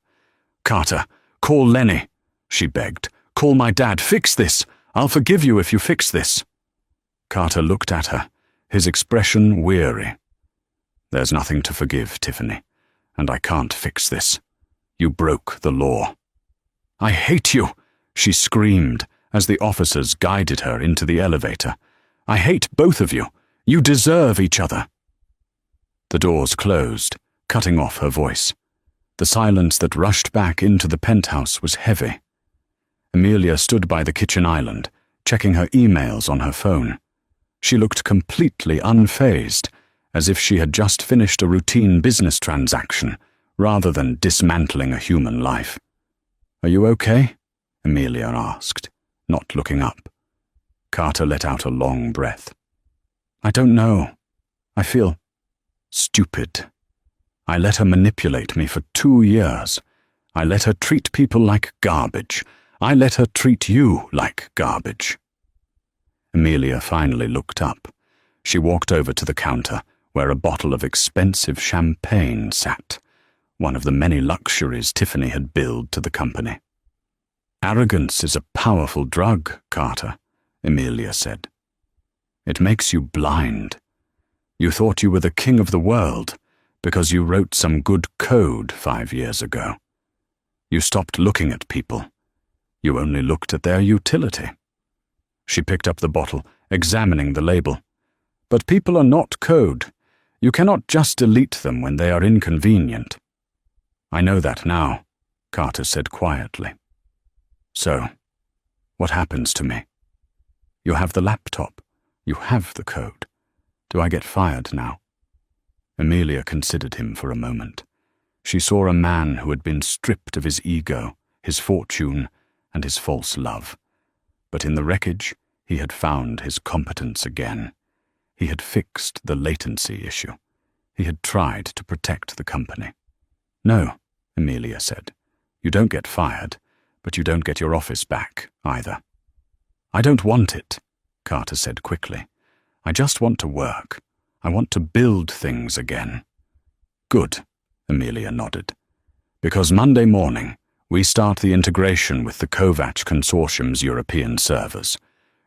"Carter, call Lenny," she begged. "Call my dad. Fix this. I'll forgive you if you fix this." Carter looked at her, his expression weary. "There's nothing to forgive, Tiffany, and I can't fix this. You broke the law." "I hate you," she screamed as the officers guided her into the elevator. "I hate both of you. You deserve each other." The doors closed, cutting off her voice. The silence that rushed back into the penthouse was heavy. Amelia stood by the kitchen island, checking her emails on her phone. She looked completely unfazed, as if she had just finished a routine business transaction, rather than dismantling a human life. "Are you okay?" Amelia asked, not looking up. Carter let out a long breath. "I don't know. I feel stupid. I let her manipulate me for 2 years. I let her treat people like garbage. I let her treat you like garbage." Amelia finally looked up. She walked over to the counter, where a bottle of expensive champagne sat, one of the many luxuries Tiffany had billed to the company. "Arrogance is a powerful drug, Carter," Amelia said. "It makes you blind. You thought you were the king of the world because you wrote some good code 5 years ago. You stopped looking at people. You only looked at their utility." She picked up the bottle, examining the label. "But people are not code. You cannot just delete them when they are inconvenient." "I know that now," Carter said quietly. "So, what happens to me? You have the laptop. You have the code. Do I get fired now?" Amelia considered him for a moment. She saw a man who had been stripped of his ego, his fortune, and his false love. But in the wreckage, he had found his competence again. He had fixed the latency issue. He had tried to protect the company. "No," Amelia said. "You don't get fired, but you don't get your office back, either." "I don't want it," Carter said quickly. "I just want to work. I want to build things again." "Good," Amelia nodded. "Because Monday morning, we start the integration with the Kovac Consortium's European servers.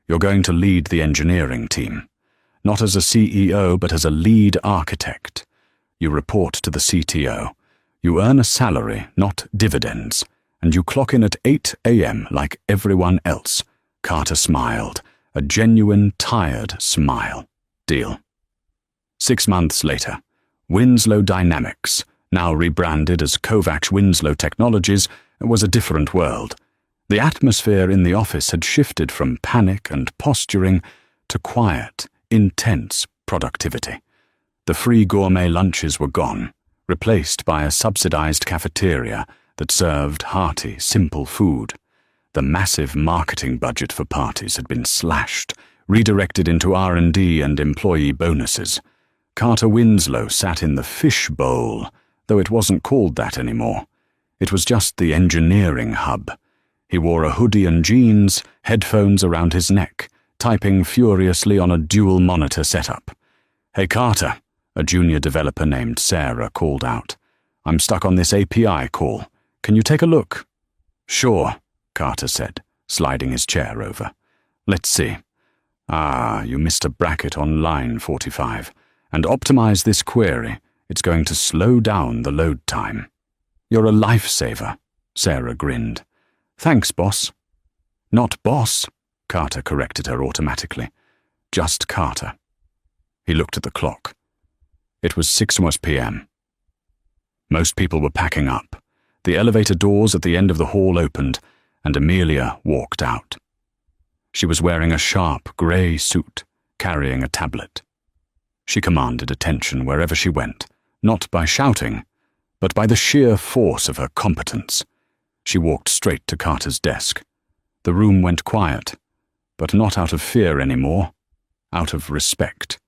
You're going to lead the engineering team, not as a CEO but as a lead architect. You report to the CTO. You earn a salary, not dividends, and you clock in at 8 a.m. like everyone else." Carter smiled, a genuine, tired smile. "Deal." 6 months later, Winslow Dynamics, now rebranded as Kovacs Winslow Technologies, was a different world. The atmosphere in the office had shifted from panic and posturing to quiet, intense productivity. The free gourmet lunches were gone, replaced by a subsidized cafeteria that served hearty, simple food. The massive marketing budget for parties had been slashed, redirected into R&D and employee bonuses. Carter Winslow sat in the fish bowl, though it wasn't called that anymore. It was just the engineering hub. He wore a hoodie and jeans, headphones around his neck, typing furiously on a dual-monitor setup. "Hey, Carter," a junior developer named Sarah called out. "I'm stuck on this API call. Can you take a look?" "Sure," Carter said, sliding his chair over. "Let's see. You missed a bracket on line 45. And optimize this query. It's going to slow down the load time." "You're a lifesaver," Sarah grinned. "Thanks, boss." "Not boss," Carter corrected her automatically. "Just Carter." He looked at the clock. It was 6 p.m. Most people were packing up. The elevator doors at the end of the hall opened, and Amelia walked out. She was wearing a sharp grey suit, carrying a tablet. She commanded attention wherever she went, not by shouting, but by the sheer force of her competence. She walked straight to Carter's desk. The room went quiet, but not out of fear anymore, out of respect.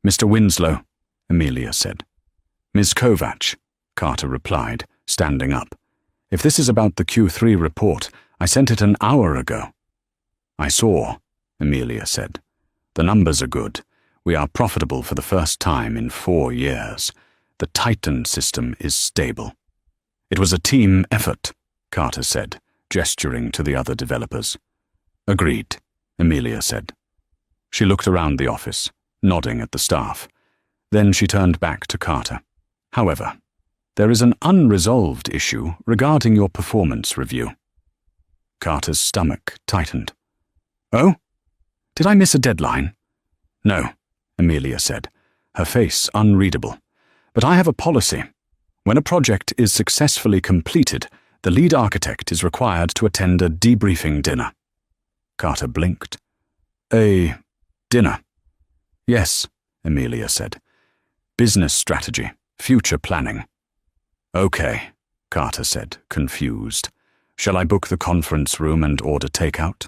"Mr. Winslow," Amelia said. "Ms. Kovacs," Carter replied, standing up. "If this is about the Q3 report, I sent it an hour ago." "I saw," Amelia said. "The numbers are good. We are profitable for the first time in 4 years. The Titan system is stable." "It was a team effort," Carter said, gesturing to the other developers. "Agreed," Amelia said. She looked around the office, nodding at the staff. Then she turned back to Carter. "However, there is an unresolved issue regarding your performance review." Carter's stomach tightened. "Oh? Did I miss a deadline?" "No," Amelia said, her face unreadable. "But I have a policy. When a project is successfully completed, the lead architect is required to attend a debriefing dinner." Carter blinked. "A dinner?" "Yes," Amelia said. "Business strategy, future planning." "Okay," Carter said, confused. "Shall I book the conference room and order takeout?"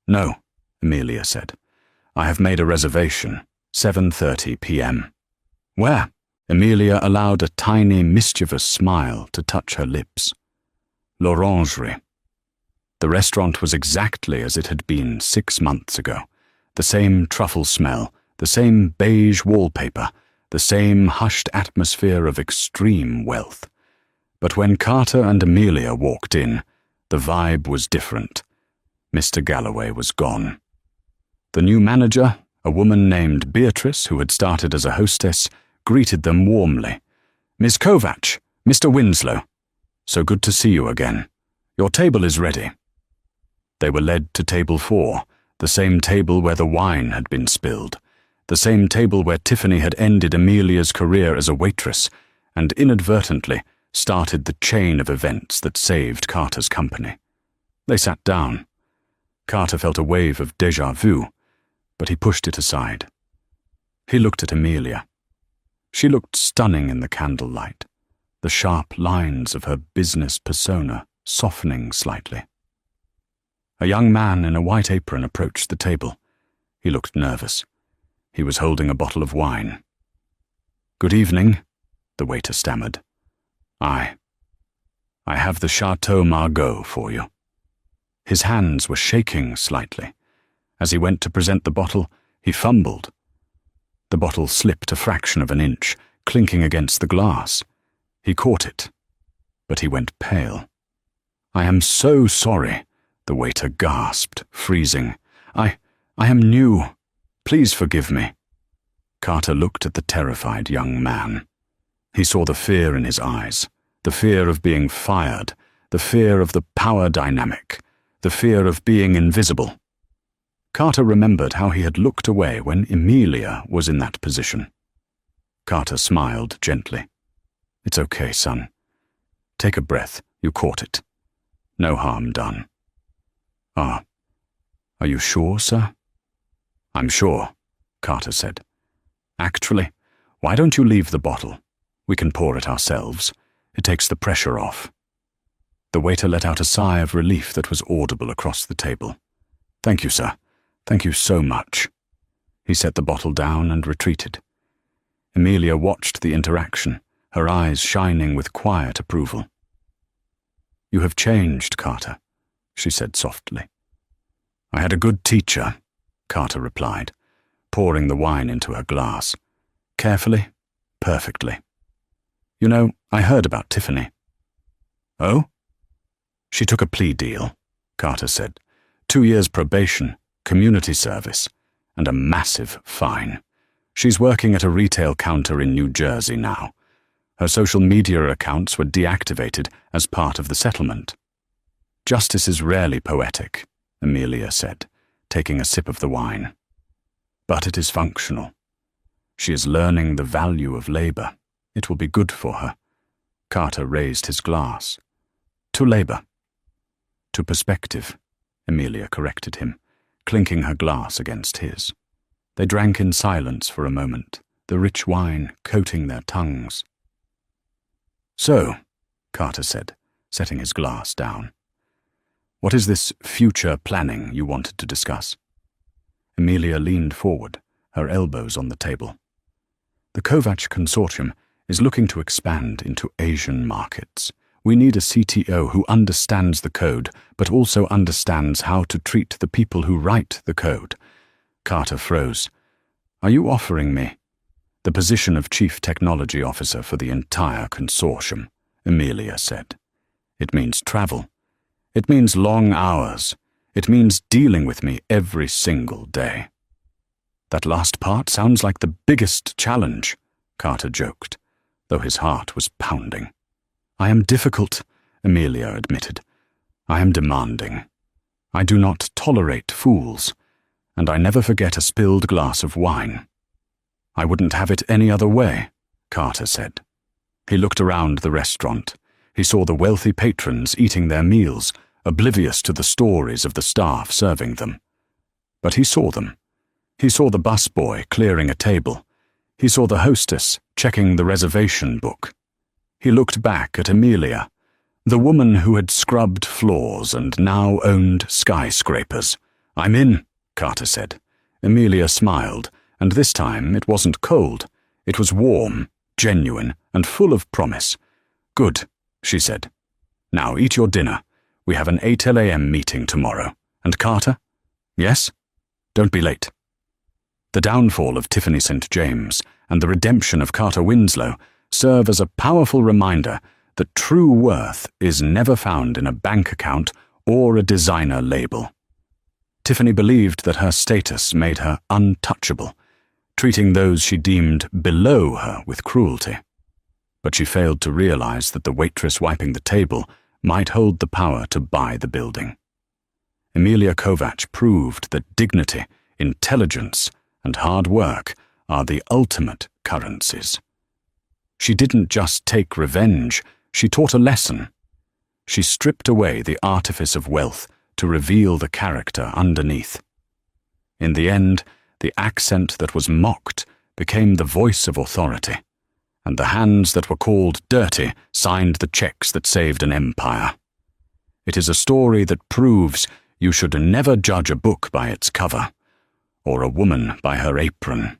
"No," Amelia said. "I have made a reservation, 7:30 p.m. "Where?" Amelia allowed a tiny, mischievous smile to touch her lips. "L'Orangerie." The restaurant was exactly as it had been 6 months ago. The same truffle smell, the same beige wallpaper, the same hushed atmosphere of extreme wealth. But when Carter and Amelia walked in, the vibe was different. Mr. Galloway was gone. The new manager, a woman named Beatrice, who had started as a hostess, greeted them warmly. "Miss Kovacs, Mr. Winslow. So good to see you again. Your table is ready." They were led to table 4, the same table where the wine had been spilled, the same table where Tiffany had ended Amelia's career as a waitress and inadvertently started the chain of events that saved Carter's company. They sat down. Carter felt a wave of déjà vu, but he pushed it aside. He looked at Amelia. She looked stunning in the candlelight, the sharp lines of her business persona softening slightly. A young man in a white apron approached the table. He looked nervous. He was holding a bottle of wine. "Good evening," the waiter stammered. I have the Chateau Margaux for you." His hands were shaking slightly. As he went to present the bottle, he fumbled. The bottle slipped a fraction of an inch, clinking against the glass. He caught it, but he went pale. "I am so sorry," the waiter gasped, freezing. I am new. Please forgive me." Carter looked at the terrified young man. He saw the fear in his eyes, the fear of being fired, the fear of the power dynamic, the fear of being invisible. Carter remembered how he had looked away when Emilia was in that position. Carter smiled gently. "It's okay, son. Take a breath. You caught it. No harm done." "Are you sure, sir?" "I'm sure," Carter said. "Actually, why don't you leave the bottle? We can pour it ourselves. It takes the pressure off." The waiter let out a sigh of relief that was audible across the table. "Thank you, sir. Thank you so much." He set the bottle down and retreated. Emilia watched the interaction, her eyes shining with quiet approval. "You have changed, Carter," she said softly. "I had a good teacher," Carter replied, pouring the wine into her glass. "Carefully, perfectly. You know, I heard about Tiffany." "Oh?" "She took a plea deal," Carter said. 2 years probation, community service, and a massive fine. She's working at a retail counter in New Jersey now. Her social media accounts were deactivated as part of the settlement. "Justice is rarely poetic," Emilia said, taking a sip of the wine. "But it is functional. She is learning the value of labor. It will be good for her." Carter raised his glass. "To labor." "To perspective," Emilia corrected him, clinking her glass against his. They drank in silence for a moment, the rich wine coating their tongues. "So," Carter said, setting his glass down, "what is this future planning you wanted to discuss?" Emilia leaned forward, her elbows on the table. "The Kovac Consortium is looking to expand into Asian markets. We need a CTO who understands the code, but also understands how to treat the people who write the code." Carter froze. "Are you offering me the position of Chief Technology Officer for the entire consortium?" Emilia said. "It means travel. It means long hours. It means dealing with me every single day." "That last part sounds like the biggest challenge," Carter joked, though his heart was pounding. "I am difficult," Emilia admitted. "I am demanding. I do not tolerate fools, and I never forget a spilled glass of wine." "I wouldn't have it any other way," Carter said. He looked around the restaurant. He saw the wealthy patrons eating their meals, oblivious to the stories of the staff serving them. But he saw them. He saw the busboy clearing a table. He saw the hostess checking the reservation book. He looked back at Emilia, the woman who had scrubbed floors and now owned skyscrapers. "I'm in," Carter said. Emilia smiled, and this time it wasn't cold. It was warm, genuine, and full of promise. "Good," she said. "Now eat your dinner. We have an 8 a.m. meeting tomorrow. And Carter?" "Yes?" "Don't be late." The downfall of Tiffany St. James and the redemption of Carter Winslow serve as a powerful reminder that true worth is never found in a bank account or a designer label. Tiffany believed that her status made her untouchable, treating those she deemed below her with cruelty. But she failed to realize that the waitress wiping the table might hold the power to buy the building. Emilia Kovac proved that dignity, intelligence, and hard work are the ultimate currencies. She didn't just take revenge, she taught a lesson. She stripped away the artifice of wealth to reveal the character underneath. In the end, the accent that was mocked became the voice of authority, and the hands that were called dirty signed the checks that saved an empire. It is a story that proves you should never judge a book by its cover, or a woman by her apron.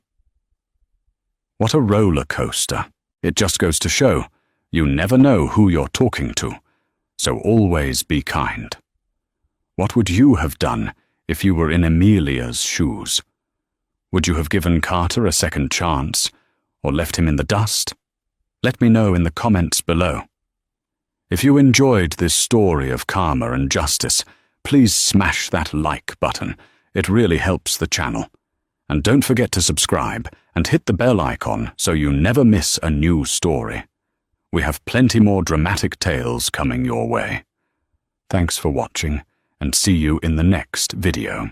What a roller coaster. It just goes to show, you never know who you're talking to, so always be kind. What would you have done if you were in Emilia's shoes? Would you have given Carter a second chance, or left him in the dust? Let me know in the comments below. If you enjoyed this story of karma and justice, please smash that like button. It really helps the channel. And don't forget to subscribe and hit the bell icon so you never miss a new story. We have plenty more dramatic tales coming your way. Thanks for watching, and see you in the next video.